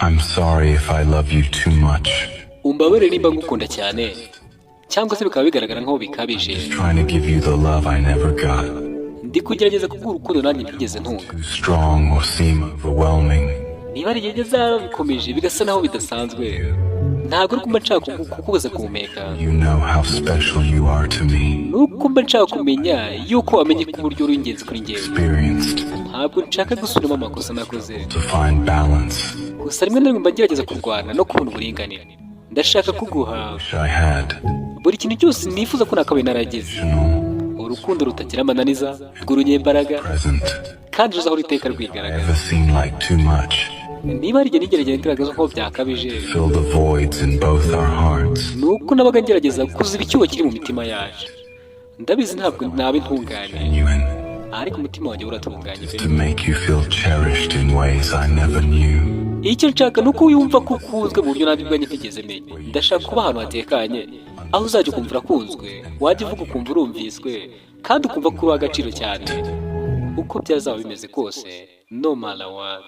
I'm sorry if I love you too much. Umbabare nimba ngukunda cyane cyangwa se bikaba bigaragara nkaho bikabije. Just trying to give you the love I never got. Ndi kugerageza kuguha urukundo nanjye ntigeze ntunga. Too strong or seem overwhelming. Niba ari igeze bikomeje bigasa naho bidasanzwe. Ntabwo uri kumba nshaka kukubuza guhumeka. You know how special you are to me. Nuko mba nshaka kumenya yuko wamenye ku buryo uri ingenzi kuri njyewe. Experienced. Ntabwo nshaka gusubiramo amakosa nakoze. To find balance. Gusa rimwe na rimwe mba ngerageza kurwana no kubona uburinganire. Ndashaka kuguha Wish I had. buri kintu cyose nifuza ko nakabaye naragize. Urukundo rutagira amananiza, rw'urunyembaraga, Present. kandi ruzahora iteka rwigaragaza. Never seemed like too much. Niba ari igihe nigerageza ngaragaza ko byakabije, Fill the voids in both our hearts. nuko nabaga ngerageza kuziba icyuho kiri mu mitima yacu. Ndabizi ntabwo naba intungane, Genuine. ariko umutima wanjye uratunganye pe. To make you feel cherished in ways I never knew. Icyo nshaka nuko wiyumva ko ukunzwe mu buryo nabibwanye ntigeze menya. Ndashaka kuba ahantu hatekanye, aho uzajya ukumva urakunzwe, wajya uvuga ukumva urumviswe, kandi ukumva ko uri agaciro cyane. Uko byazaba bimeze kose, no matter what.